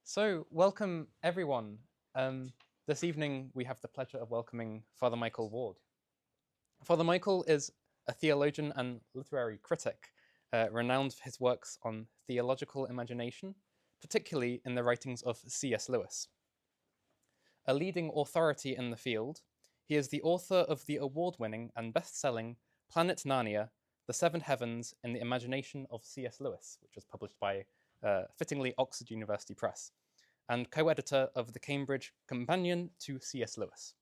So, welcome everyone. This evening we have the pleasure of welcoming Father Michael Ward. Father Michael is a theologian and literary critic, renowned for his works on theological imagination, particularly in the writings of C.S. Lewis. A leading authority in the field, he is the author of the award-winning and best-selling Planet Narnia, The Seven Heavens in the Imagination of C.S. Lewis, which was published by fittingly Oxford University Press, and co-editor of the Cambridge Companion to C.S. Lewis.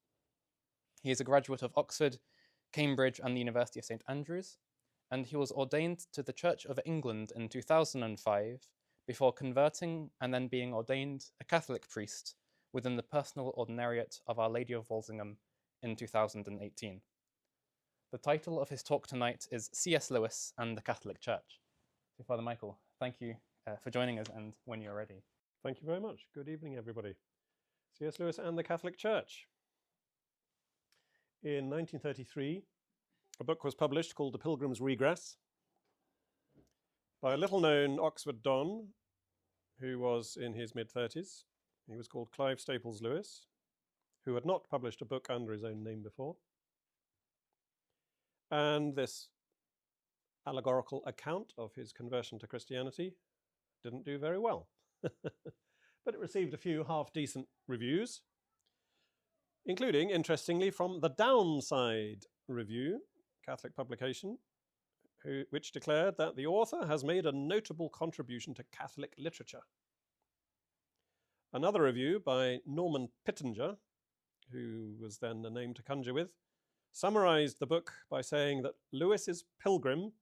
He is a graduate of Oxford, Cambridge, and the University of St. Andrews, and he was ordained to the Church of England in 2005 before converting and then being ordained a Catholic priest within the personal Ordinariate of Our Lady of Walsingham in 2018. The title of his talk tonight is C.S. Lewis and the Catholic Church. So, Father Michael, thank you for joining us, and when you're ready. Thank you very much. Good evening, everybody. C.S. Lewis and the Catholic Church. In 1933, a book was published called The Pilgrim's Regress by a little-known Oxford don who was in his mid-30s. He was called Clive Staples Lewis, who had not published a book under his own name before. And this allegorical account of his conversion to Christianity didn't do very well. But it received a few half-decent reviews, including, interestingly, from the Downside Review, Catholic publication, which declared that the author has made a notable contribution to Catholic literature. Another review by Norman Pittenger, who was then the name to conjure with, summarized the book by saying that Lewis's pilgrim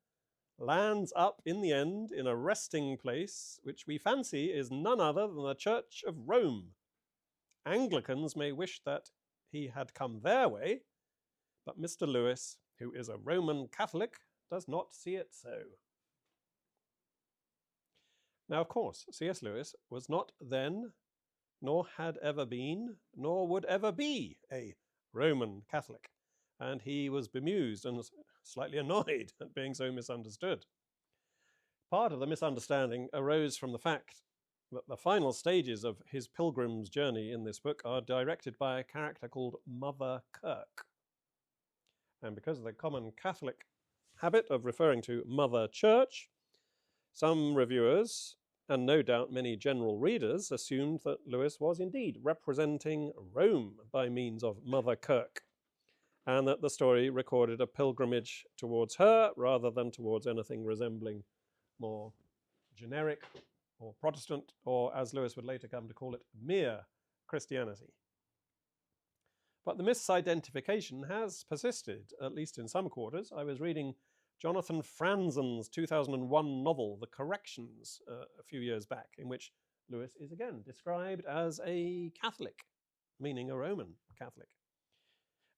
lands up in the end in a resting place which we fancy is none other than the Church of Rome. Anglicans may wish that he had come their way, but Mr. Lewis, who is a Roman Catholic, does not see it so. Now, of course, C.S. Lewis was not then, nor had ever been, nor would ever be a Roman Catholic, and he was bemused and slightly annoyed at being so misunderstood. Part of the misunderstanding arose from the fact that the final stages of his pilgrim's journey in this book are directed by a character called Mother Kirk. And because of the common Catholic habit of referring to Mother Church, some reviewers, and no doubt many general readers, assumed that Lewis was indeed representing Rome by means of Mother Kirk, and that the story recorded a pilgrimage towards her rather than towards anything resembling more generic or Protestant, or as Lewis would later come to call it, mere Christianity. But the misidentification has persisted, at least in some quarters. I was reading Jonathan Franzen's 2001 novel, The Corrections, a few years back, in which Lewis is again described as a Catholic, meaning a Roman Catholic.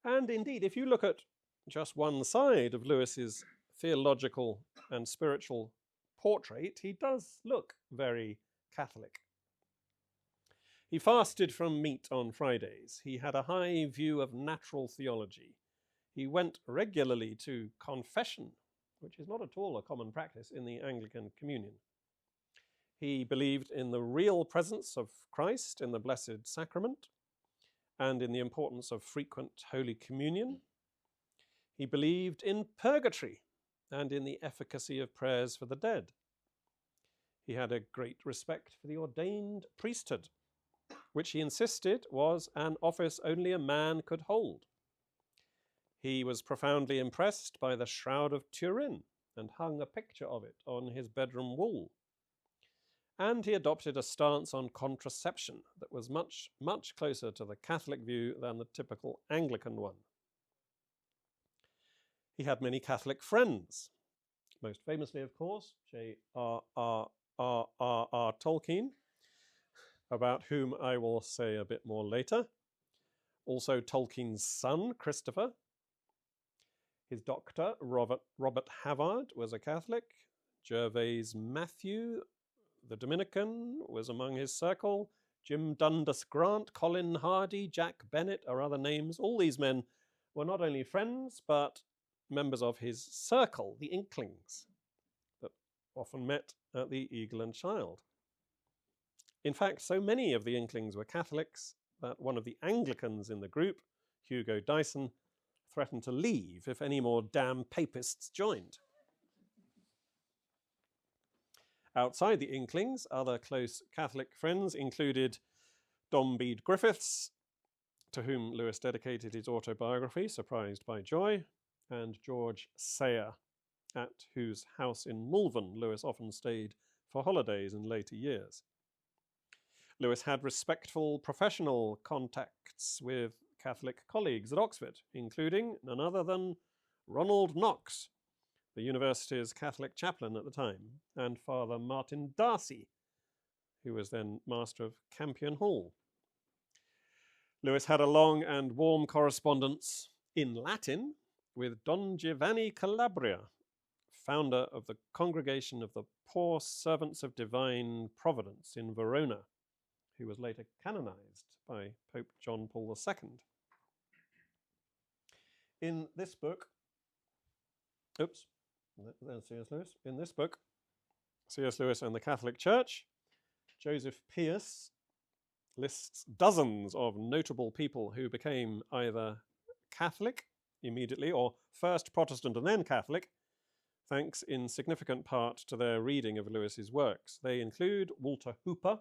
And indeed, if you look at just one side of Lewis's theological and spiritual portrait, he does look very Catholic. He fasted from meat on Fridays. He had a high view of natural theology. He went regularly to confession, which is not at all a common practice in the Anglican Communion. He believed in the real presence of Christ in the Blessed Sacrament, and in the importance of frequent Holy Communion. He believed in purgatory and in the efficacy of prayers for the dead. He had a great respect for the ordained priesthood, which he insisted was an office only a man could hold. He was profoundly impressed by the Shroud of Turin and hung a picture of it on his bedroom wall. And he adopted a stance on contraception that was much, much closer to the Catholic view than the typical Anglican one. He had many Catholic friends, most famously, of course, J.R.R. Tolkien, about whom I will say a bit more later. Also Tolkien's son, Christopher. His doctor, Robert Havard, was a Catholic. Gervase Matthew, the Dominican, was among his circle. Jim Dundas Grant, Colin Hardy, Jack Bennett are other names. All these men were not only friends, but members of his circle, the Inklings, that often met at the Eagle and Child. In fact, so many of the Inklings were Catholics that one of the Anglicans in the group, Hugo Dyson, threatened to leave if any more damn papists joined. Outside the Inklings, other close Catholic friends included Dom Bede Griffiths, to whom Lewis dedicated his autobiography, Surprised by Joy, and George Sayer, at whose house in Malvern Lewis often stayed for holidays in later years. Lewis had respectful professional contacts with Catholic colleagues at Oxford, including none other than Ronald Knox, the university's Catholic chaplain at the time, and Father Martin Darcy, who was then master of Campion Hall. Lewis had a long and warm correspondence in Latin with Don Giovanni Calabria, founder of the Congregation of the Poor Servants of Divine Providence in Verona, who was later canonized by Pope John Paul II. In this book, there's C.S. Lewis. In this book, C.S. Lewis and the Catholic Church, Joseph Pearce lists dozens of notable people who became either Catholic immediately or first Protestant and then Catholic, thanks in significant part to their reading of Lewis's works. They include Walter Hooper,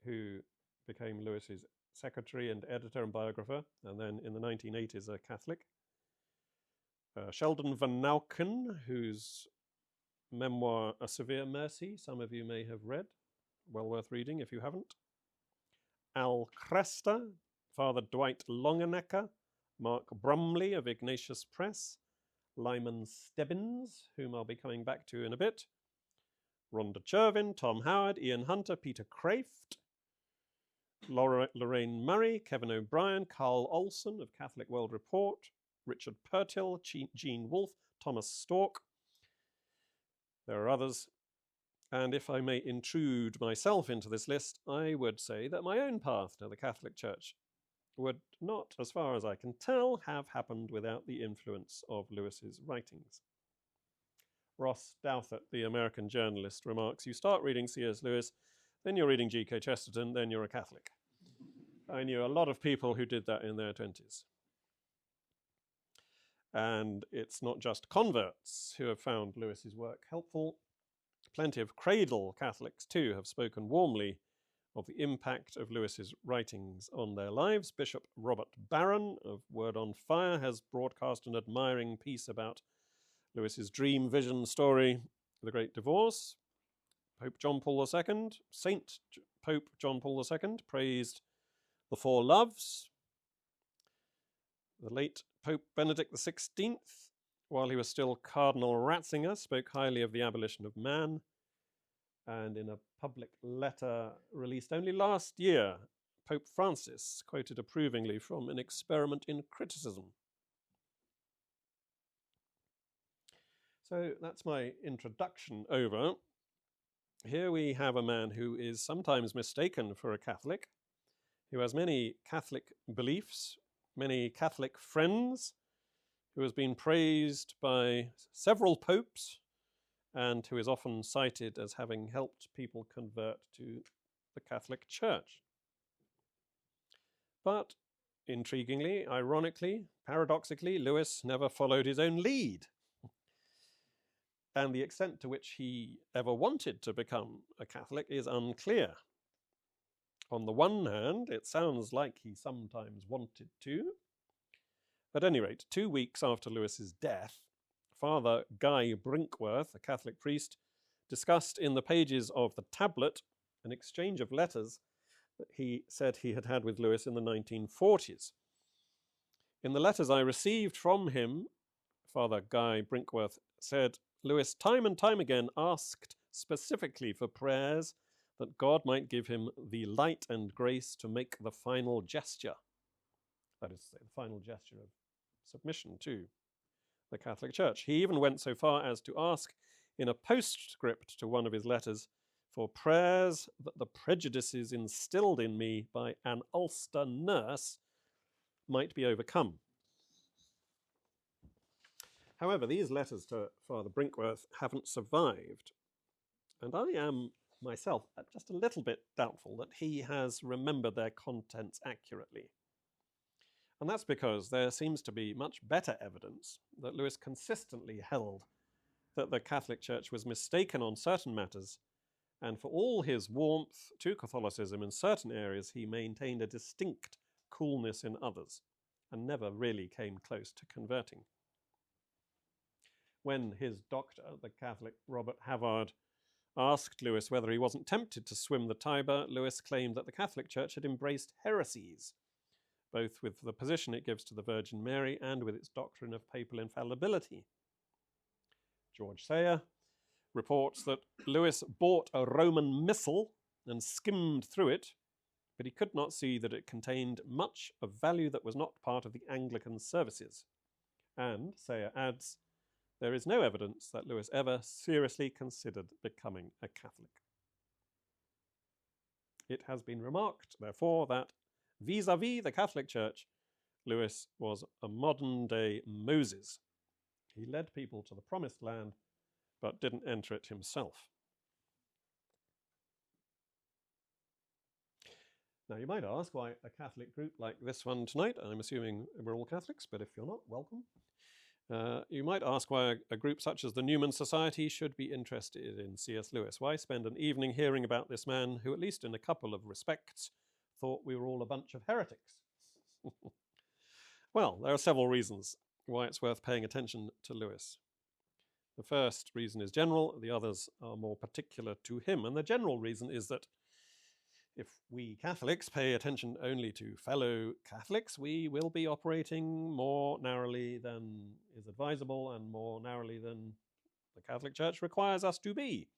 who became Lewis's secretary and editor and biographer, and then in the 1980s a Catholic. Sheldon Van Nauken, whose memoir A Severe Mercy some of you may have read, well worth reading if you haven't. Al Cresta, Father Dwight Longenecker, Mark Brumley of Ignatius Press, Lyman Stebbins, whom I'll be coming back to in a bit, Rhonda Chervin, Tom Howard, Ian Hunter, Peter Kraft, Lorraine Murray, Kevin O'Brien, Carl Olson of Catholic World Report, Richard Purtill, Jean Wolfe, Thomas Stork. There are others. And if I may intrude myself into this list, I would say that my own path to the Catholic Church would not, as far as I can tell, have happened without the influence of Lewis's writings. Ross Douthat, the American journalist, remarks, "You start reading C.S. Lewis, then you're reading G.K. Chesterton, then you're a Catholic." I knew a lot of people who did that in their 20s. And it's not just converts who have found Lewis's work helpful. Plenty of cradle Catholics, too, have spoken warmly of the impact of Lewis's writings on their lives. Bishop Robert Barron of Word on Fire has broadcast an admiring piece about Lewis's dream vision story, The Great Divorce. Pope John Paul II, Saint Pope John Paul II, praised The Four Loves. The late Pope Benedict XVI, while he was still Cardinal Ratzinger, spoke highly of the abolition of man. And in a public letter released only last year, Pope Francis quoted approvingly from An Experiment in Criticism. So that's my introduction over. Here we have a man who is sometimes mistaken for a Catholic, who has many Catholic beliefs, many Catholic friends, who has been praised by several popes, and who is often cited as having helped people convert to the Catholic Church. But intriguingly, ironically, paradoxically, Lewis never followed his own lead. And the extent to which he ever wanted to become a Catholic is unclear. On the one hand, it sounds like he sometimes wanted to. At any rate, 2 weeks after Lewis's death, Father Guy Brinkworth, a Catholic priest, discussed in the pages of the tablet an exchange of letters that he said he had had with Lewis in the 1940s. In the letters I received from him, Father Guy Brinkworth said, Lewis time and time again asked specifically for prayers that God might give him the light and grace to make the final gesture. That is to say, the final gesture of submission to the Catholic Church. He even went so far as to ask in a postscript to one of his letters for prayers that the prejudices instilled in me by an Ulster nurse might be overcome. However, these letters to Father Brinkworth haven't survived, and I am myself just a little bit doubtful that he has remembered their contents accurately. And that's because there seems to be much better evidence that Lewis consistently held that the Catholic Church was mistaken on certain matters, and for all his warmth to Catholicism in certain areas, he maintained a distinct coolness in others, and never really came close to converting. When his doctor, the Catholic Robert Havard, asked Lewis whether he wasn't tempted to swim the Tiber, Lewis claimed that the Catholic Church had embraced heresies, both with the position it gives to the Virgin Mary and with its doctrine of papal infallibility. George Sayer reports that Lewis bought a Roman missal and skimmed through it, but he could not see that it contained much of value that was not part of the Anglican services. And, Sayer adds, there is no evidence that Lewis ever seriously considered becoming a Catholic. It has been remarked, therefore, that vis-à-vis the Catholic Church, Lewis was a modern-day Moses. He led people to the promised land, but didn't enter it himself. Now, you might ask why a Catholic group like this one tonight. I'm assuming we're all Catholics, but if you're not, welcome. You might ask why a group such as the Newman Society should be interested in C.S. Lewis. Why spend an evening hearing about this man who, at least in a couple of respects, thought we were all a bunch of heretics? Well, there are several reasons why it's worth paying attention to Lewis. The first reason is general, the others are more particular to him. And the general reason is that if we Catholics pay attention only to fellow Catholics, we will be operating more narrowly than is advisable and more narrowly than the Catholic Church requires us to be.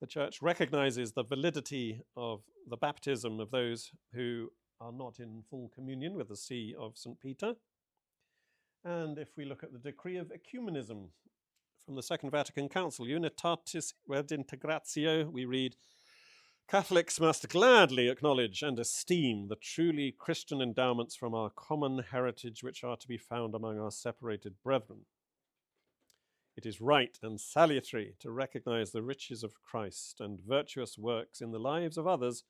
The Church recognizes the validity of the baptism of those who are not in full communion with the See of St. Peter. And if we look at the decree of ecumenism from the Second Vatican Council, Unitatis Redintegratio, we read, Catholics must gladly acknowledge and esteem the truly Christian endowments from our common heritage which are to be found among our separated brethren. It is right and salutary to recognize the riches of Christ and virtuous works in the lives of others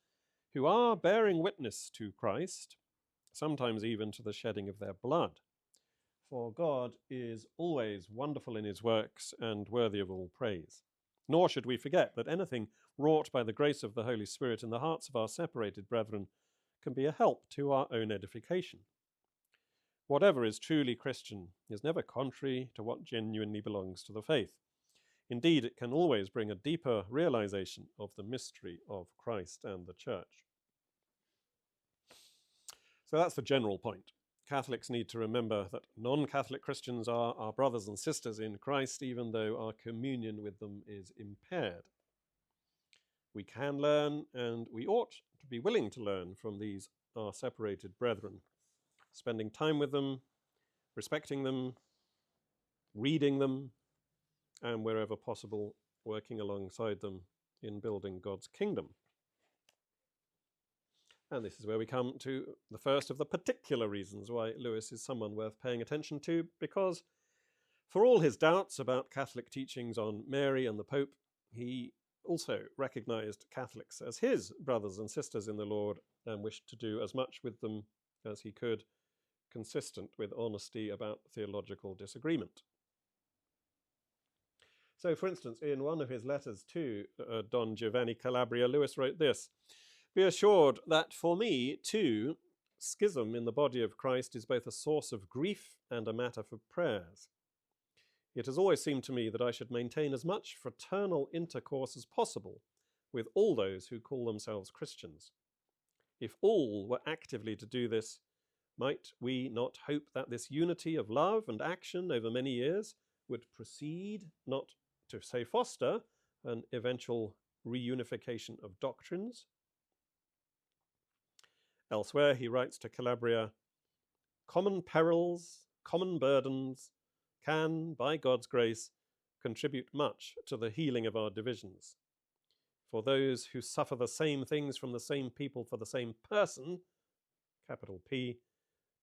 who are bearing witness to Christ, sometimes even to the shedding of their blood. For God is always wonderful in his works and worthy of all praise. Nor should we forget that anything wrought by the grace of the Holy Spirit in the hearts of our separated brethren can be a help to our own edification. Whatever is truly Christian is never contrary to what genuinely belongs to the faith. Indeed, it can always bring a deeper realization of the mystery of Christ and the Church. So that's the general point. Catholics need to remember that non-Catholic Christians are our brothers and sisters in Christ, even though our communion with them is impaired. We can learn, and we ought to be willing to learn from these our separated brethren, spending time with them, respecting them, reading them, and wherever possible, working alongside them in building God's kingdom. And this is where we come to the first of the particular reasons why Lewis is someone worth paying attention to, because for all his doubts about Catholic teachings on Mary and the Pope, he also recognized Catholics as his brothers and sisters in the Lord and wished to do as much with them as he could, consistent with honesty about theological disagreement. So, for instance, in one of his letters to Don Giovanni Calabria, Lewis wrote this: "Be assured that for me, too, schism in the body of Christ is both a source of grief and a matter for prayers. It has always seemed to me that I should maintain as much fraternal intercourse as possible with all those who call themselves Christians. If all were actively to do this, might we not hope that this unity of love and action over many years would proceed, not to say foster, an eventual reunification of doctrines?" Elsewhere, he writes to Calabria, "Common perils, common burdens can, by God's grace, contribute much to the healing of our divisions. For those who suffer the same things from the same people for the same person, capital P,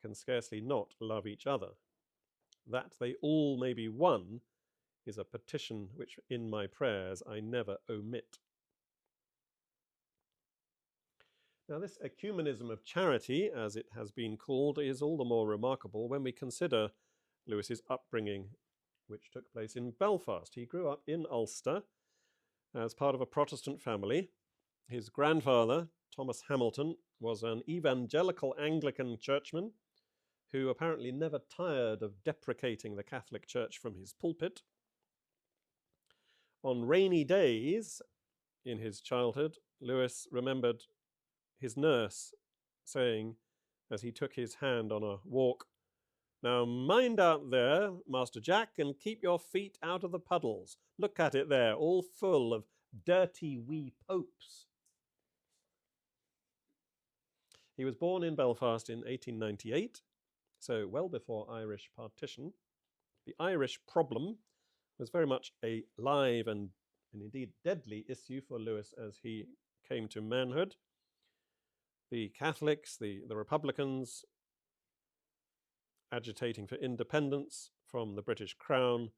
can scarcely not love each other. That they all may be one is a petition which in my prayers I never omit." Now, this ecumenism of charity, as it has been called, is all the more remarkable when we consider Lewis's upbringing, which took place in Belfast. He grew up in Ulster as part of a Protestant family. His grandfather, Thomas Hamilton, was an evangelical Anglican churchman who apparently never tired of deprecating the Catholic Church from his pulpit. On rainy days in his childhood, Lewis remembered his nurse saying, as he took his hand on a walk, "Now mind out there, Master Jack, and keep your feet out of the puddles. Look at it there, all full of dirty wee popes." He was born in Belfast in 1898, so well before Irish partition. The Irish problem was very much a live and indeed deadly issue for Lewis as he came to manhood. The Catholics, the Republicans, agitating for independence from the British Crown,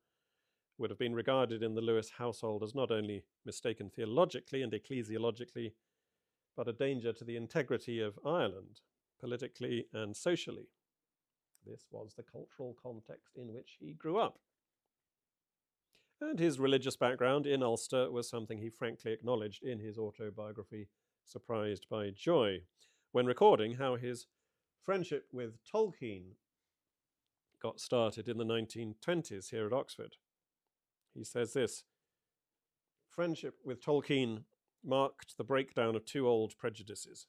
would have been regarded in the Lewis household as not only mistaken theologically and ecclesiologically, but a danger to the integrity of Ireland, politically and socially. This was the cultural context in which he grew up. And his religious background in Ulster was something he frankly acknowledged in his autobiography, Surprised by Joy, when recording how his friendship with Tolkien got started in the 1920s here at Oxford. He says this: "Friendship with Tolkien marked the breakdown of two old prejudices.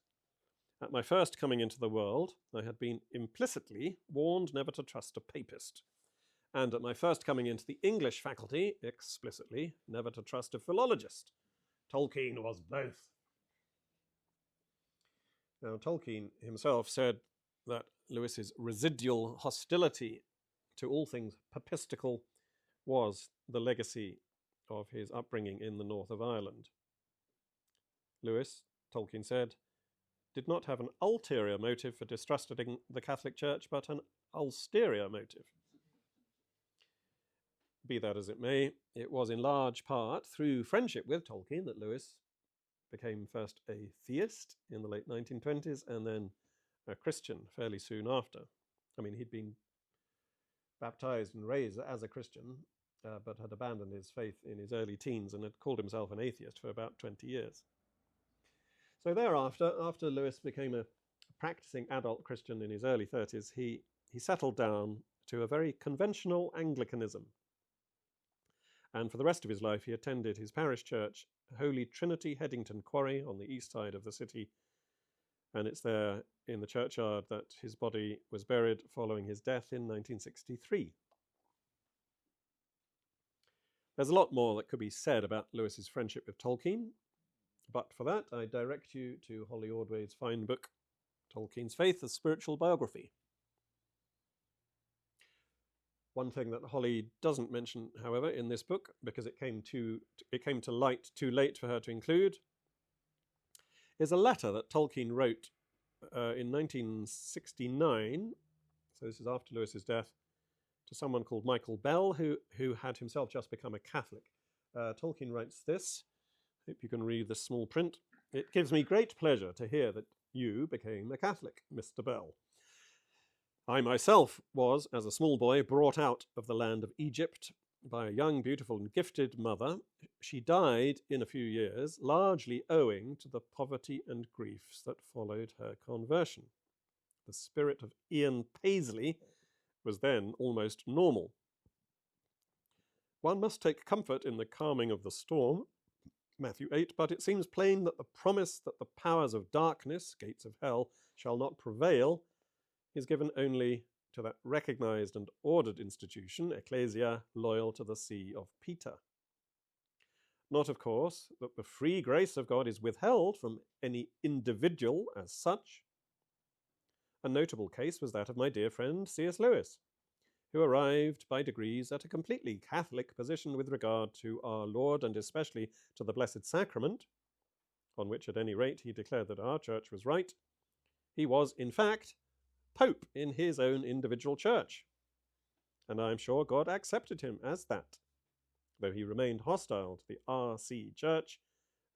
At my first coming into the world, I had been implicitly warned never to trust a papist, and at my first coming into the English faculty, explicitly never to trust a philologist. Tolkien was both." Now, Tolkien himself said that Lewis's residual hostility to all things papistical was the legacy of his upbringing in the north of Ireland. Lewis, Tolkien said, did not have an ulterior motive for distrusting the Catholic Church, but an ulterior motive. Be that as it may, it was in large part through friendship with Tolkien that Lewis became first a theist in the late 1920s and then a Christian fairly soon after. I mean, he'd been baptized and raised as a Christian, but had abandoned his faith in his early teens and had called himself an atheist for about 20 years. So thereafter, after Lewis became a practicing adult Christian in his early 30s, he settled down to a very conventional Anglicanism. And for the rest of his life, he attended his parish church, Holy Trinity, Headington Quarry, on the east side of the city. And it's there in the churchyard that his body was buried following his death in 1963. There's a lot more that could be said about Lewis's friendship with Tolkien, but for that, I direct you to Holly Ordway's fine book, Tolkien's Faith, a Spiritual Biography. One thing that Holly doesn't mention, however, in this book, because it came to light too late for her to include, is a letter that Tolkien wrote in 1969, so this is after Lewis's death, to someone called Michael Bell, who had himself just become a Catholic. Tolkien writes this. Hope you can read the small print. "It gives me great pleasure to hear that you became a Catholic, Mr. Bell. I myself was, as a small boy, brought out of the land of Egypt by a young, beautiful and gifted mother. She died in a few years, largely owing to the poverty and griefs that followed her conversion. The spirit of Ian Paisley was then almost normal. One must take comfort in the calming of the storm, Matthew 8, but it seems plain that the promise that the powers of darkness, gates of hell, shall not prevail is given only to that recognized and ordered institution, ecclesia, loyal to the see of Peter. Not, of course, that the free grace of God is withheld from any individual as such. A notable case was that of my dear friend C.S. Lewis, who arrived by degrees at a completely Catholic position with regard to our Lord and especially to the Blessed Sacrament, on which at any rate he declared that our church was right. He was, in fact, Pope in his own individual church, and I am sure God accepted him as that, though he remained hostile to the R.C. Church,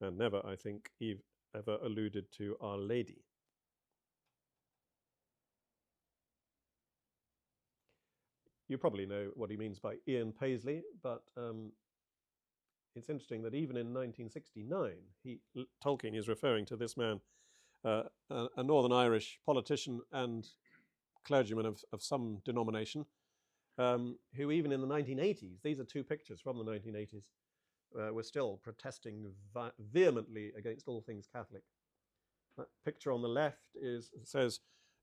and never, I think, ever alluded to Our Lady. You probably know what he means by Ian Paisley, but it's interesting that even in 1969, Tolkien is referring to this man, a Northern Irish politician and clergyman of some denomination, who even in the 1980s, these are two pictures from the 1980s, were still protesting vehemently against all things Catholic. That picture on the left says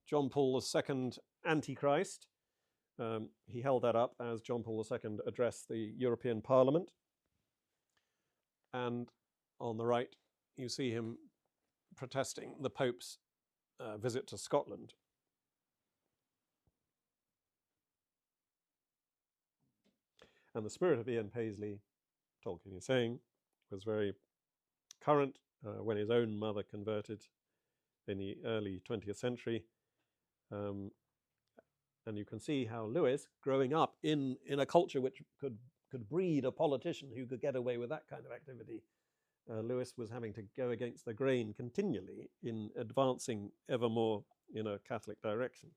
John Paul II, Antichrist. He held that up as John Paul II addressed the European Parliament. And on the right, you see him protesting the Pope's visit to Scotland. And the spirit of Ian Paisley, Tolkien is saying, was very current when his own mother converted in the early 20th century. And you can see how Lewis, growing up in a culture which could breed a politician who could get away with that kind of activity, Lewis was having to go against the grain continually in advancing ever more in a Catholic direction.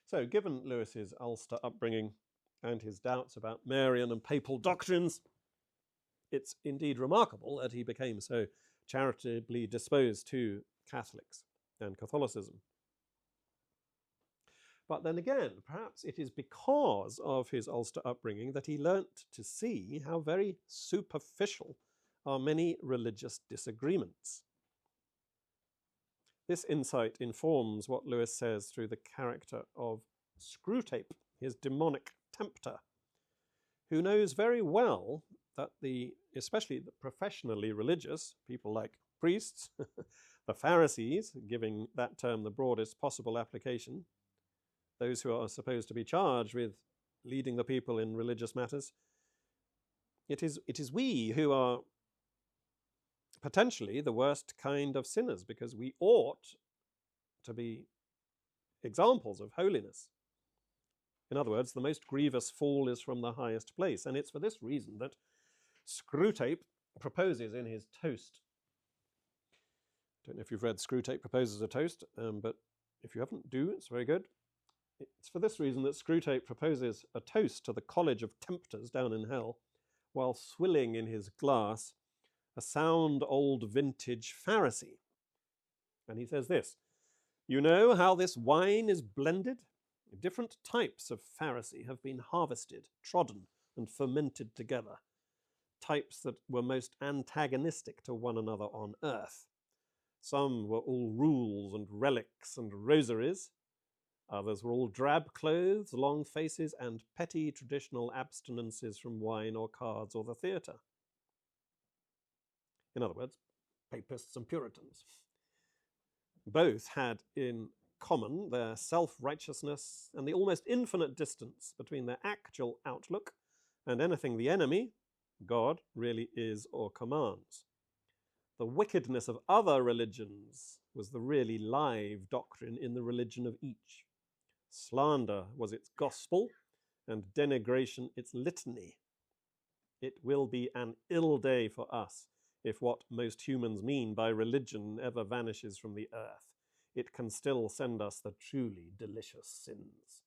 So, given Lewis's Ulster upbringing and his doubts about Marian and papal doctrines, it's indeed remarkable that he became so charitably disposed to Catholics and Catholicism. But then again, perhaps it is because of his Ulster upbringing that he learnt to see how very superficial are many religious disagreements. This insight informs what Lewis says through the character of Screwtape, his demonic tempter, who knows very well that especially the professionally religious, people like priests, the Pharisees, giving that term the broadest possible application, those who are supposed to be charged with leading the people in religious matters, it is we who are potentially the worst kind of sinners, because we ought to be examples of holiness. In other words, the most grievous fall is from the highest place. And it's for this reason that Screwtape proposes in his toast. I don't know if you've read Screwtape Proposes a Toast, but if you haven't, do. It's very good. It's for this reason that Screwtape proposes a toast to the college of tempters down in hell, while swilling in his glass a sound old vintage Pharisee. And he says this: "You know how this wine is blended? Different types of Pharisee have been harvested, trodden, and fermented together. Types that were most antagonistic to one another on earth. Some were all rules and relics and rosaries. Others were all drab clothes, long faces, and petty traditional abstinences from wine or cards or the theatre." In other words, papists and Puritans. Both had in common their self-righteousness and the almost infinite distance between their actual outlook and anything the enemy, God, really is or commands. The wickedness of other religions was the really live doctrine in the religion of each. Slander was its gospel, and denigration its litany. It will be an ill day for us if what most humans mean by religion ever vanishes from the earth. It can still send us the truly delicious sins.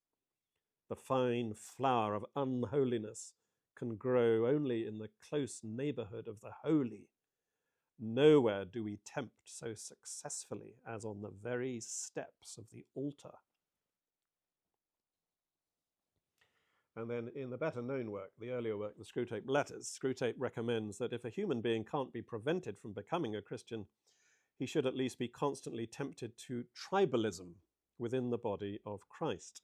The fine flower of unholiness can grow only in the close neighborhood of the holy. Nowhere do we tempt so successfully as on the very steps of the altar. And then in the better known work, the earlier work, the Screwtape Letters, Screwtape recommends that if a human being can't be prevented from becoming a Christian, he should at least be constantly tempted to tribalism within the body of Christ.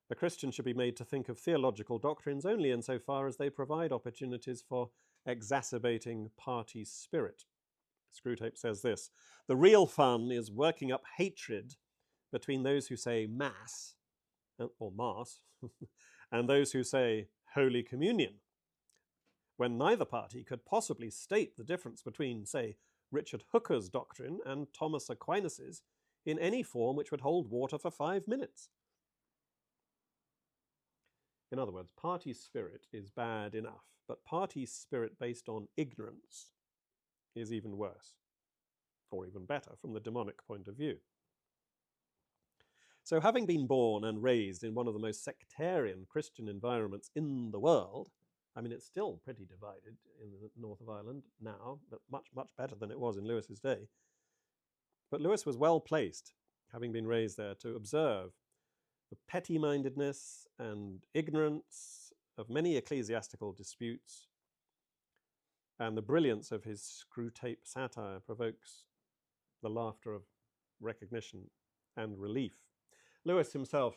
A Christian should be made to think of theological doctrines only insofar as they provide opportunities for exacerbating party spirit. Screwtape says this: "The real fun is working up hatred between those who say Mass, or Mass, and those who say Holy Communion, when neither party could possibly state the difference between, say, Richard Hooker's doctrine and Thomas Aquinas's in any form which would hold water for 5 minutes." In other words, party spirit is bad enough, but party spirit based on ignorance is even worse, or even better from the demonic point of view. So having been born and raised in one of the most sectarian Christian environments in the world, I mean, it's still pretty divided in the north of Ireland now, but much, much better than it was in Lewis's day. But Lewis was well placed, having been raised there, to observe the petty-mindedness and ignorance of many ecclesiastical disputes, and the brilliance of his screw-tape satire provokes the laughter of recognition and relief. Lewis himself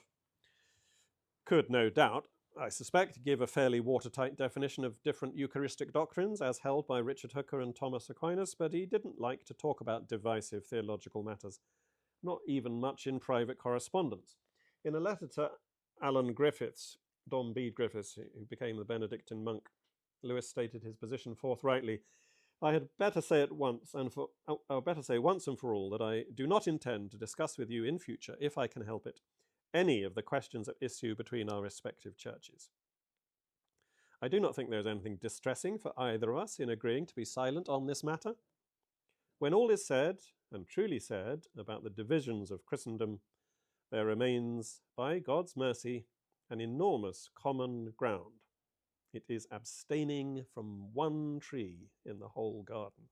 could, no doubt, I suspect, give a fairly watertight definition of different Eucharistic doctrines as held by Richard Hooker and Thomas Aquinas, but he didn't like to talk about divisive theological matters, not even much in private correspondence. In a letter to Alan Griffiths, Dom Bede Griffiths, who became the Benedictine monk, Lewis stated his position forthrightly. I had better say once and for all that I do not intend to discuss with you in future, if I can help it, any of the questions at issue between our respective churches. I do not think there is anything distressing for either of us in agreeing to be silent on this matter. When all is said, and truly said, about the divisions of Christendom, there remains, by God's mercy, an enormous common ground. It is abstaining from one tree in the whole garden.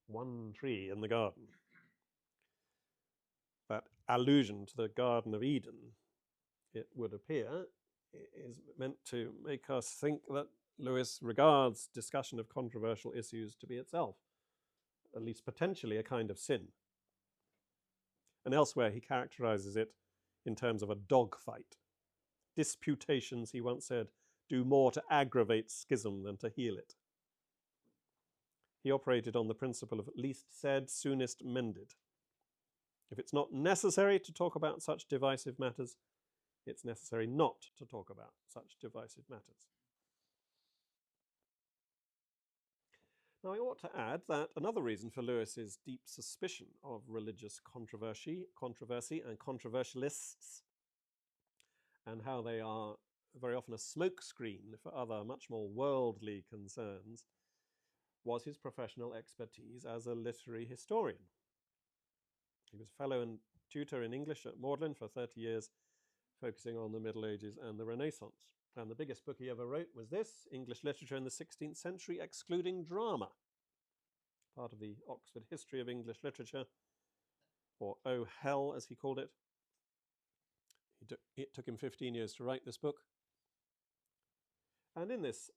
One tree in the garden. That allusion to the Garden of Eden, it would appear, is meant to make us think that Lewis regards discussion of controversial issues to be itself, at least potentially, a kind of sin. And elsewhere he characterizes it in terms of a dogfight. Disputations, he once said, do more to aggravate schism than to heal it. He operated on the principle of least said, soonest mended. If it's not necessary to talk about such divisive matters, it's necessary not to talk about such divisive matters. Now, I ought to add that another reason for Lewis's deep suspicion of religious controversy and controversialists, and how they are very often a smokescreen for other much more worldly concerns, was his professional expertise as a literary historian. He was fellow and tutor in English at Magdalen for 30 years, focusing on the Middle Ages and the Renaissance. And the biggest book he ever wrote was this, English Literature in the 16th Century, Excluding Drama, part of the Oxford History of English Literature, or Oh Hell, as he called it. It took him 15 years to write this book. And in this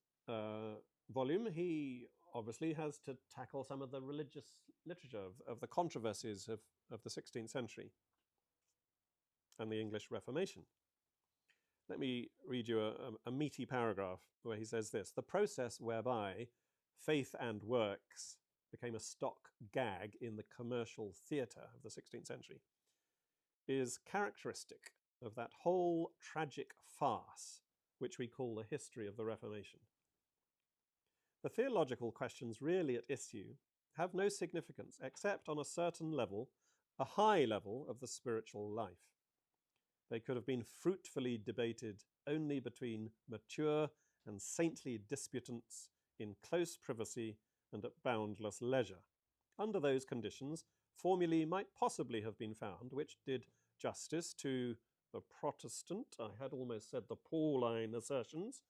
volume, he obviously has to tackle some of the religious literature of the controversies of the 16th century and the English Reformation. Let me read you a meaty paragraph where he says this: the process whereby faith and works became a stock gag in the commercial theatre of the 16th century is characteristic of that whole tragic farce which we call the history of the Reformation. The theological questions really at issue have no significance except on a certain level, a high level of the spiritual life. They could have been fruitfully debated only between mature and saintly disputants in close privacy and at boundless leisure. Under those conditions, formulae might possibly have been found which did justice to the Protestant, I had almost said the Pauline assertions,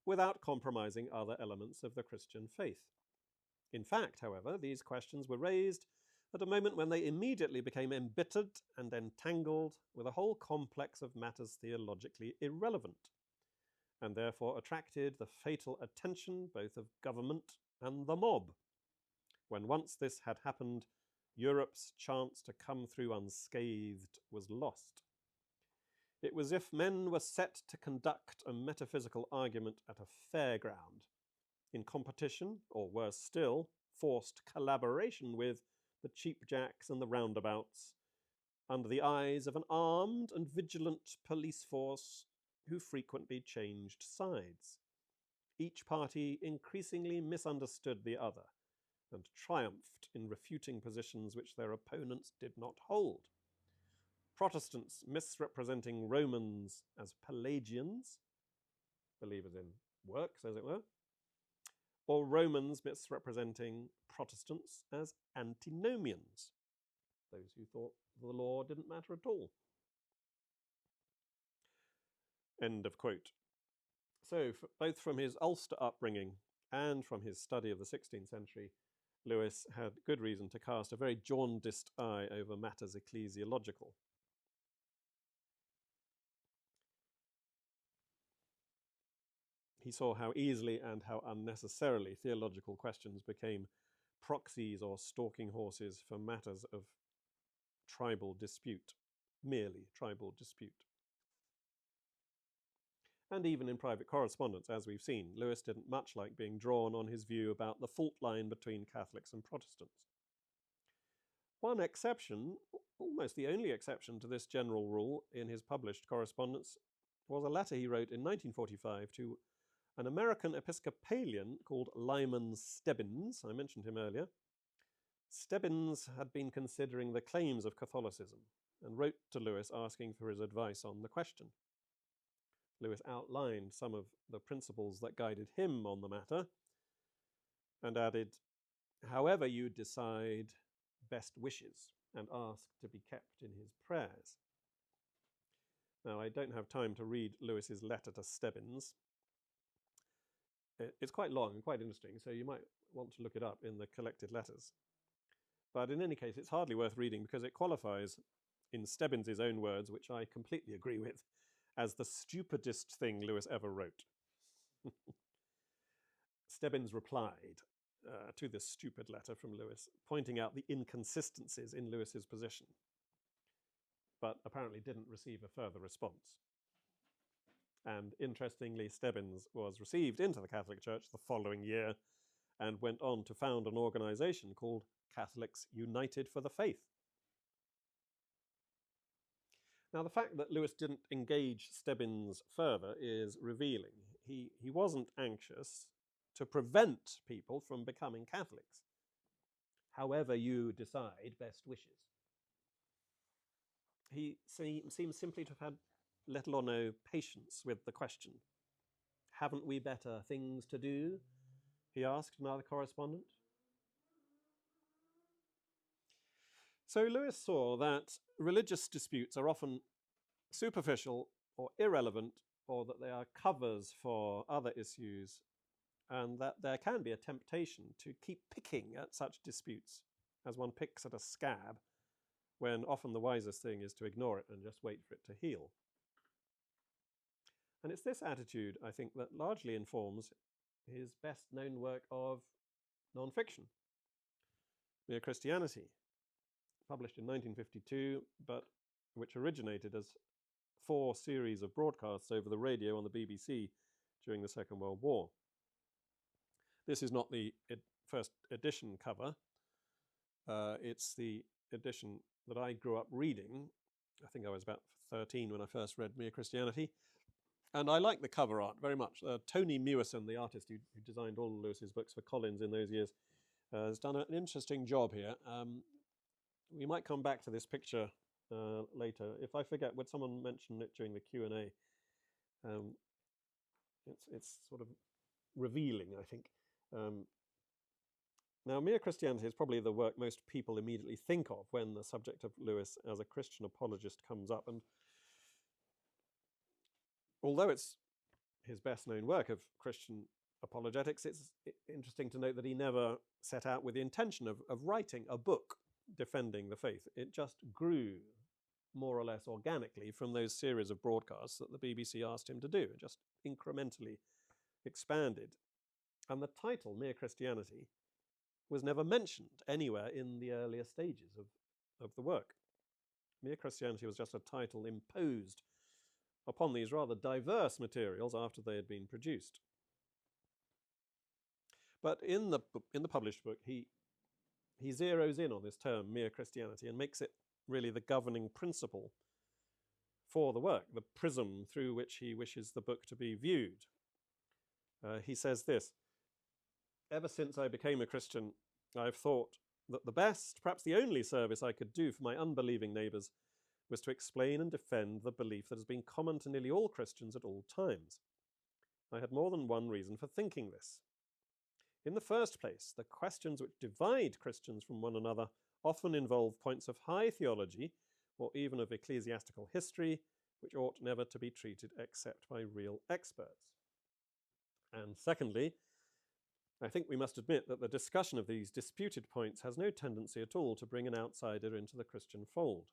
without compromising other elements of the Christian faith. In fact, however, these questions were raised at a moment when they immediately became embittered and entangled with a whole complex of matters theologically irrelevant, and therefore attracted the fatal attention both of government and the mob. When once this had happened, Europe's chance to come through unscathed was lost. It was as if men were set to conduct a metaphysical argument at a fairground, in competition, or worse still, forced collaboration with the cheapjacks and the roundabouts, under the eyes of an armed and vigilant police force who frequently changed sides. Each party increasingly misunderstood the other and triumphed in refuting positions which their opponents did not hold. Protestants misrepresenting Romans as Pelagians, believers in works, as it were, or Romans misrepresenting Protestants as antinomians, those who thought the law didn't matter at all. End of quote. So, both from his Ulster upbringing and from his study of the 16th century, Lewis had good reason to cast a very jaundiced eye over matters ecclesiological. He saw how easily and how unnecessarily theological questions became proxies or stalking horses for matters of tribal dispute, merely tribal dispute. And even in private correspondence, as we've seen, Lewis didn't much like being drawn on his view about the fault line between Catholics and Protestants. One exception, almost the only exception to this general rule in his published correspondence, was a letter he wrote in 1945 to an American Episcopalian called Lyman Stebbins. I mentioned him earlier. Stebbins had been considering the claims of Catholicism and wrote to Lewis asking for his advice on the question. Lewis outlined some of the principles that guided him on the matter and added, "However you decide, best wishes," and asked to be kept in his prayers. Now, I don't have time to read Lewis's letter to Stebbins. It's quite long and quite interesting, so you might want to look it up in the collected letters. But in any case, it's hardly worth reading because it qualifies, in Stebbins' own words, which I completely agree with, as the stupidest thing Lewis ever wrote. Stebbins replied to this stupid letter from Lewis, pointing out the inconsistencies in Lewis's position, but apparently didn't receive a further response. And interestingly, Stebbins was received into the Catholic Church the following year and went on to found an organization called Catholics United for the Faith. Now, the fact that Lewis didn't engage Stebbins further is revealing. He wasn't anxious to prevent people from becoming Catholics. However you decide, best wishes. He seems simply to have had little or no patience with the question. Haven't we better things to do? He asked another correspondent. So Lewis saw that religious disputes are often superficial or irrelevant, or that they are covers for other issues, and that there can be a temptation to keep picking at such disputes as one picks at a scab, when often the wisest thing is to ignore it and just wait for it to heal. And it's this attitude, I think, that largely informs his best-known work of non-fiction, Mere Christianity, published in 1952, but which originated as 4 series of broadcasts over the radio on the BBC during the Second World War. This is not the first edition cover. It's the edition that I grew up reading. I think I was about 13 when I first read Mere Christianity. And I like the cover art very much. Tony Mewison, the artist who designed all of Lewis's books for Collins in those years, has done an interesting job here. We might come back to this picture later. If I forget, would someone mention it during the Q&A? It's sort of revealing, I think. Now, Mere Christianity is probably the work most people immediately think of when the subject of Lewis as a Christian apologist comes up. And although it's his best-known work of Christian apologetics, it's interesting to note that he never set out with the intention of writing a book defending the faith. It just grew more or less organically from those series of broadcasts that the BBC asked him to do. It just incrementally expanded. And the title, Mere Christianity, was never mentioned anywhere in the earlier stages of the work. Mere Christianity was just a title imposed upon these rather diverse materials after they had been produced. But in the published book, he zeroes in on this term, Mere Christianity, and makes it really the governing principle for the work, the prism through which he wishes the book to be viewed. He says this: "Ever since I became a Christian, I've thought that the best, perhaps the only service I could do for my unbelieving neighbours was to explain and defend the belief that has been common to nearly all Christians at all times. I had more than one reason for thinking this. In the first place, the questions which divide Christians from one another often involve points of high theology or even of ecclesiastical history, which ought never to be treated except by real experts. And secondly, I think we must admit that the discussion of these disputed points has no tendency at all to bring an outsider into the Christian fold.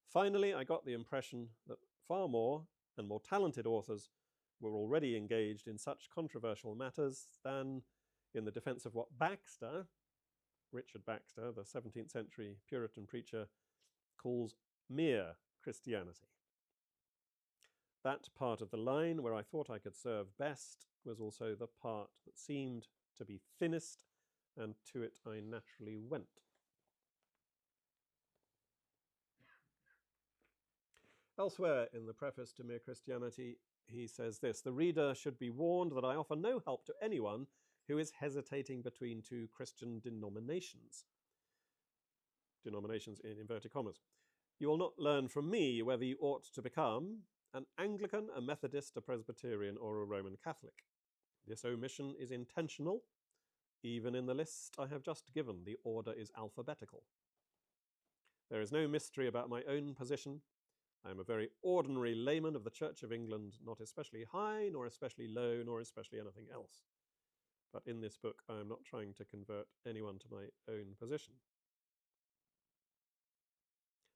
Finally, I got the impression that far more and more talented authors were already engaged in such controversial matters than in the defense of what Richard Baxter, the 17th century Puritan preacher, calls mere Christianity. That part of the line where I thought I could serve best was also the part that seemed to be thinnest, and to it I naturally went. Elsewhere in the preface to Mere Christianity, he says this: "The reader should be warned that I offer no help to anyone who is hesitating between two Christian denominations." Denominations in inverted commas. "You will not learn from me whether you ought to become an Anglican, a Methodist, a Presbyterian, or a Roman Catholic. This omission is intentional. Even in the list I have just given, the order is alphabetical. There is no mystery about my own position. I am a very ordinary layman of the Church of England, not especially high, nor especially low, nor especially anything else. But in this book, I am not trying to convert anyone to my own position."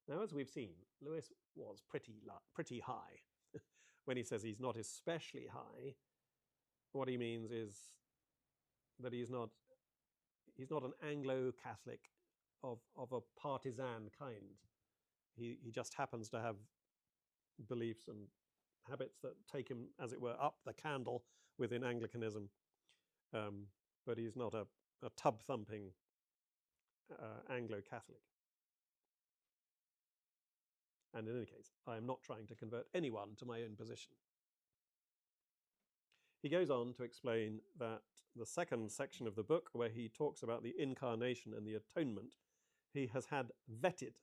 Now, as we've seen, Lewis was pretty high. When he says he's not especially high, what he means is that he's not an Anglo-Catholic of a partisan kind. He just happens to have beliefs and habits that take him, as it were, up the candle within Anglicanism. But he's not a tub-thumping Anglo-Catholic. And in any case, I am not trying to convert anyone to my own position. He goes on to explain that the second section of the book, where he talks about the incarnation and the atonement, he has had vetted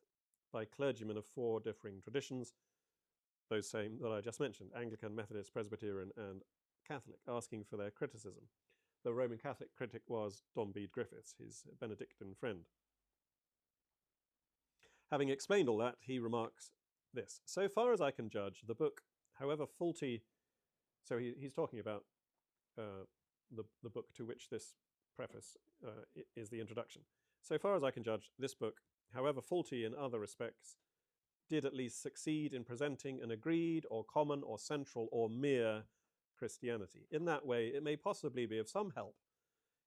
by clergymen of 4 differing traditions, those same that I just mentioned: Anglican, Methodist, Presbyterian, and Catholic, asking for their criticism. The Roman Catholic critic was Dom Bede Griffiths, his Benedictine friend. Having explained all that, he remarks this: "So far as I can judge, the book, however faulty..." So he's talking about the book to which this preface is the introduction. "So far as I can judge, this book, however faulty in other respects, did at least succeed in presenting an agreed or common or central or mere Christianity. In that way, it may possibly be of some help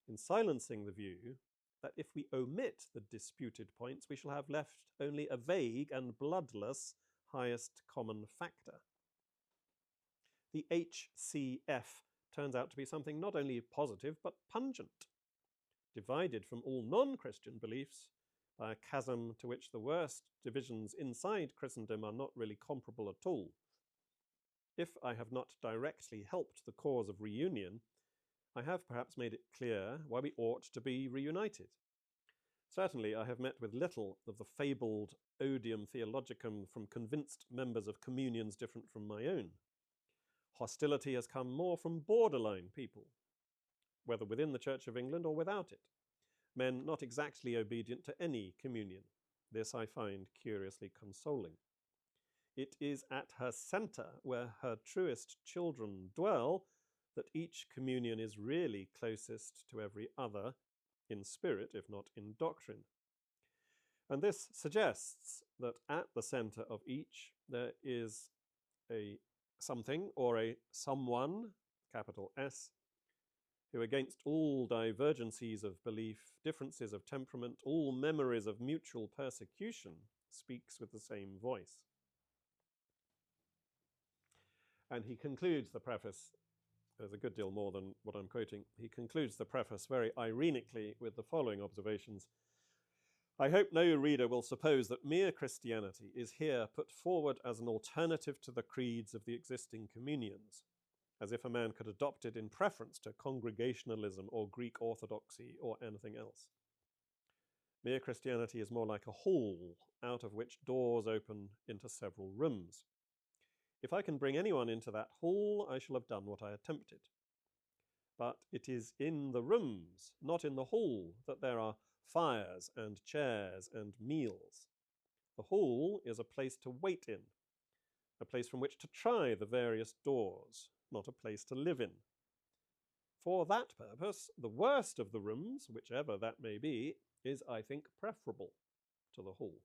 in silencing the view that if we omit the disputed points, we shall have left only a vague and bloodless highest common factor. The HCF turns out to be something not only positive but pungent, divided from all non-Christian beliefs by a chasm to which the worst divisions inside Christendom are not really comparable at all. If I have not directly helped the cause of reunion, I have perhaps made it clear why we ought to be reunited. Certainly I have met with little of the fabled odium theologicum from convinced members of communions different from my own. Hostility has come more from borderline people, whether within the Church of England or without it, men not exactly obedient to any communion. This I find curiously consoling. It is at her centre, where her truest children dwell, that each communion is really closest to every other, in spirit if not in doctrine. And this suggests that at the centre of each there is a something or a someone, capital S, who against all divergencies of belief, differences of temperament, all memories of mutual persecution, speaks with the same voice. And he concludes the preface, there's a good deal more than what I'm quoting, he concludes the preface very ironically with the following observations. I hope no reader will suppose that mere Christianity is here put forward as an alternative to the creeds of the existing communions, as if a man could adopt it in preference to congregationalism or Greek orthodoxy or anything else. Mere Christianity is more like a hall out of which doors open into several rooms. If I can bring anyone into that hall, I shall have done what I attempted. but it is in the rooms, not in the hall, that there are fires and chairs and meals. The hall is a place to wait in, a place from which to try the various doors, not a place to live in. For that purpose, the worst of the rooms, whichever that may be, is, I think, preferable to the hall.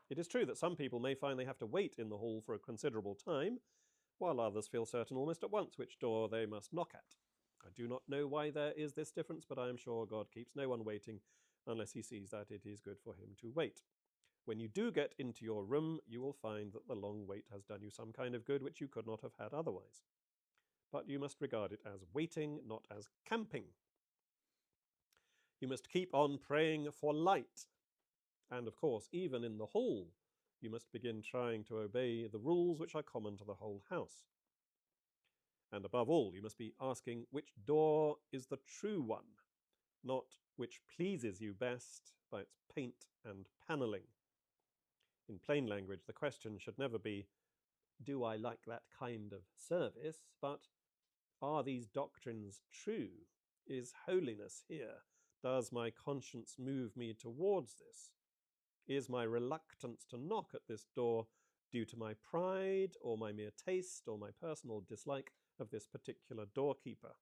It is true that some people may find they have to wait in the hall for a considerable time, while others feel certain almost at once which door they must knock at. I do not know why there is this difference, but I am sure God keeps no one waiting unless he sees that it is good for him to wait. When you do get into your room, you will find that the long wait has done you some kind of good which you could not have had otherwise. But you must regard it as waiting, not as camping. You must keep on praying for light. And of course, even in the hall, you must begin trying to obey the rules which are common to the whole house. And above all, you must be asking which door is the true one, not which pleases you best by its paint and panelling. In plain language, the question should never be, do I like that kind of service, but are these doctrines true? Is holiness here? Does my conscience move me towards this? Is my reluctance to knock at this door due to my pride or my mere taste or my personal dislike of this particular doorkeeper?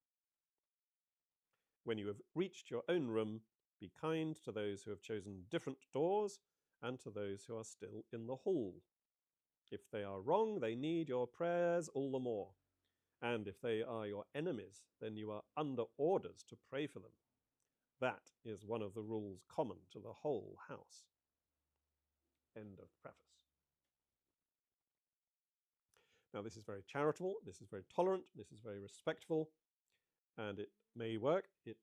When you have reached your own room, be kind to those who have chosen different doors and to those who are still in the hall. If they are wrong, they need your prayers all the more. And if they are your enemies, then you are under orders to pray for them. That is one of the rules common to the whole house. End of preface. Now, this is very charitable, this is very tolerant, this is very respectful, and it may work. It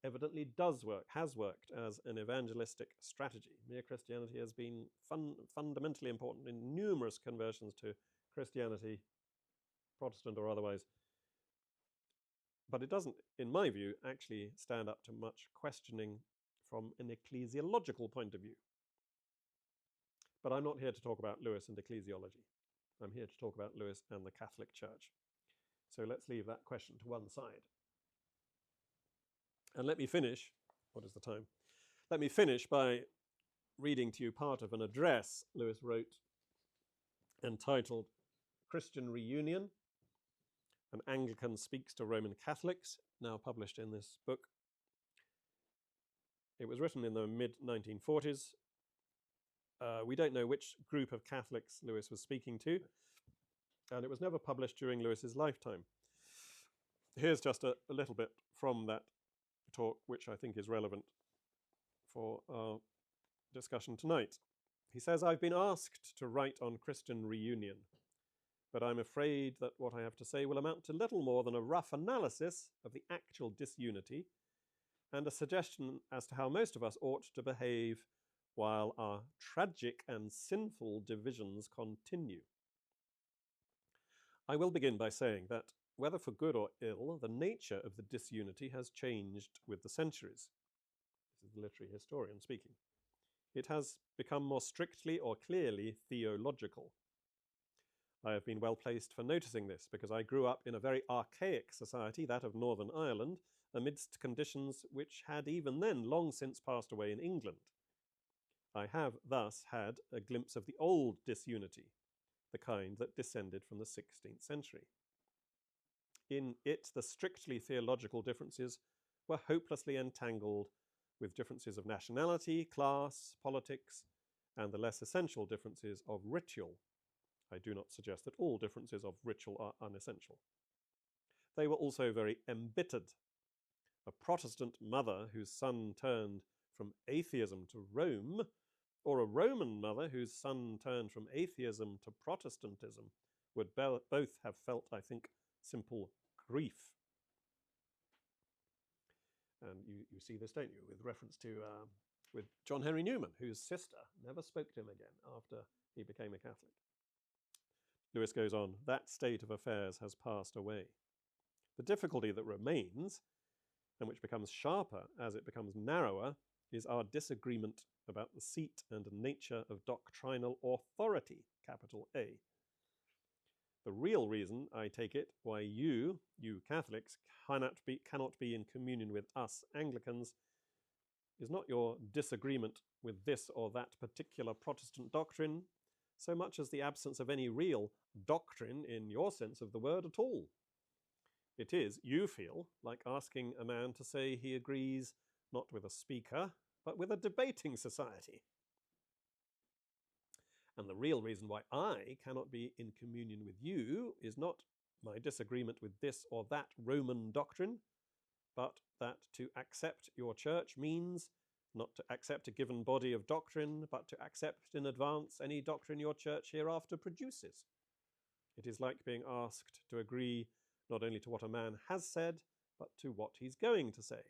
evidently does work, has worked as an evangelistic strategy. Mere Christianity has been fundamentally important in numerous conversions to Christianity, Protestant or otherwise. But it doesn't, in my view, actually stand up to much questioning from an ecclesiological point of view. But I'm not here to talk about Lewis and ecclesiology. I'm here to talk about Lewis and the Catholic Church. So let's leave that question to one side. And let me finish, what is the time? Let me finish by reading to you part of an address Lewis wrote entitled Christian Reunion. An Anglican Speaks to Roman Catholics, now published in this book. It was written in the mid-1940s. We don't know which group of Catholics Lewis was speaking to, and it was never published during Lewis's lifetime. Here's just a little bit from that talk, which I think is relevant for our discussion tonight. He says, I've been asked to write on Christian reunion, but I'm afraid that what I have to say will amount to little more than a rough analysis of the actual disunity and a suggestion as to how most of us ought to behave while our tragic and sinful divisions continue. I will begin by saying that, whether for good or ill, the nature of the disunity has changed with the centuries. This is the literary historian speaking. It has become more strictly or clearly theological. I have been well placed for noticing this because I grew up in a very archaic society, that of Northern Ireland, amidst conditions which had even then long since passed away in England. I have thus had a glimpse of the old disunity, the kind that descended from the 16th century. In it, the strictly theological differences were hopelessly entangled with differences of nationality, class, politics, and the less essential differences of ritual. I do not suggest that all differences of ritual are unessential. They were also very embittered. A Protestant mother whose son turned from atheism to Rome, or a Roman mother whose son turned from atheism to Protestantism, would both have felt, I think, simple grief. And you see this, don't you, with reference to with John Henry Newman, whose sister never spoke to him again after he became a Catholic. Lewis goes on, that state of affairs has passed away. The difficulty that remains, and which becomes sharper as it becomes narrower, is our disagreement about the seat and nature of doctrinal authority, capital A. The real reason, I take it, why you Catholics, cannot be in communion with us Anglicans is not your disagreement with this or that particular Protestant doctrine, so much as the absence of any real doctrine in your sense of the word at all. It is, you feel, like asking a man to say he agrees not with a speaker, but with a debating society. And the real reason why I cannot be in communion with you is not my disagreement with this or that Roman doctrine, but that to accept your church means not to accept a given body of doctrine, but to accept in advance any doctrine your church hereafter produces. It is like being asked to agree not only to what a man has said, but to what he's going to say.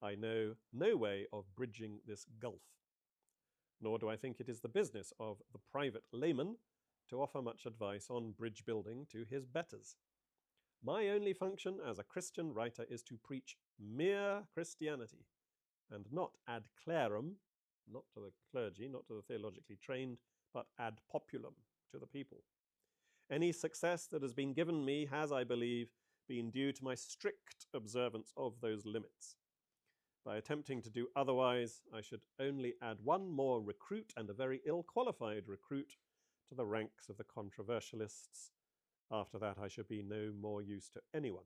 I know no way of bridging this gulf, nor do I think it is the business of the private layman to offer much advice on bridge building to his betters. My only function as a Christian writer is to preach mere Christianity, and not ad clarem, not to the clergy, not to the theologically trained, but ad populum, to the people. Any success that has been given me has, I believe, been due to my strict observance of those limits. By attempting to do otherwise, I should only add one more recruit, and a very ill-qualified recruit, to the ranks of the controversialists. After that, I should be no more use to anyone.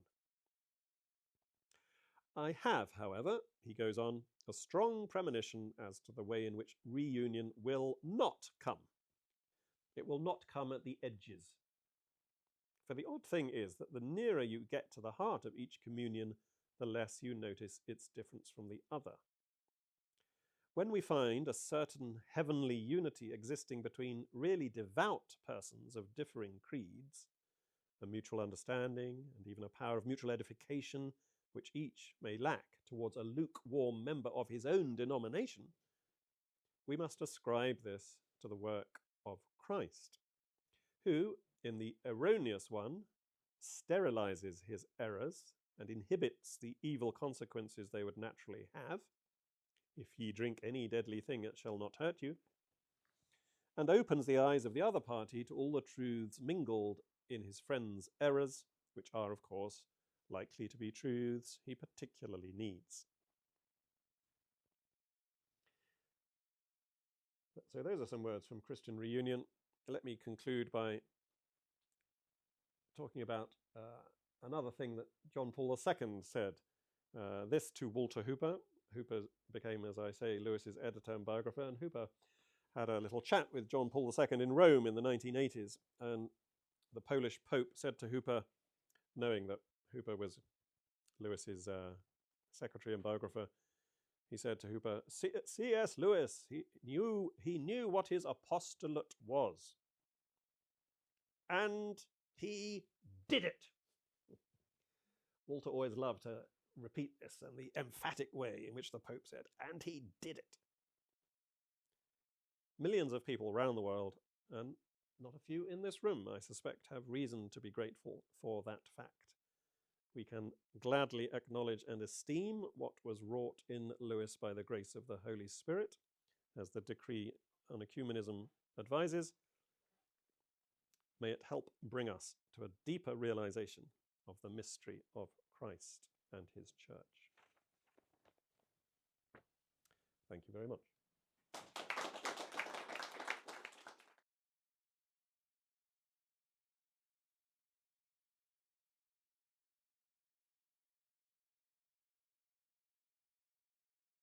I have, however, he goes on, a strong premonition as to the way in which reunion will not come. It will not come at the edges. For the odd thing is that the nearer you get to the heart of each communion, the less you notice its difference from the other. When we find a certain heavenly unity existing between really devout persons of differing creeds, a mutual understanding and even a power of mutual edification which each may lack towards a lukewarm member of his own denomination, we must ascribe this to the work of Christ, who, in the erroneous one, sterilizes his errors and inhibits the evil consequences they would naturally have. If ye drink any deadly thing, it shall not hurt you, and opens the eyes of the other party to all the truths mingled in his friend's errors, which are, of course, likely to be truths he particularly needs. So those are some words from Christian Reunion. Let me conclude by talking about another thing that John Paul II said. This to Walter Hooper. Hooper became, as I say, Lewis's editor and biographer, and Hooper had a little chat with John Paul II in Rome in the 1980s, and the Polish Pope said to Hooper, knowing that Hooper was Lewis's secretary and biographer, he said to Hooper, C.S. Lewis, he knew what his apostolate was. And he did it. Walter always loved to repeat this and the emphatic way in which the Pope said, and he did it. Millions of people around the world, and not a few in this room, I suspect, have reason to be grateful for that fact. We can gladly acknowledge and esteem what was wrought in Lewis by the grace of the Holy Spirit, as the decree on ecumenism advises. May it help bring us to a deeper realization of the mystery of Christ and his church. Thank you very much.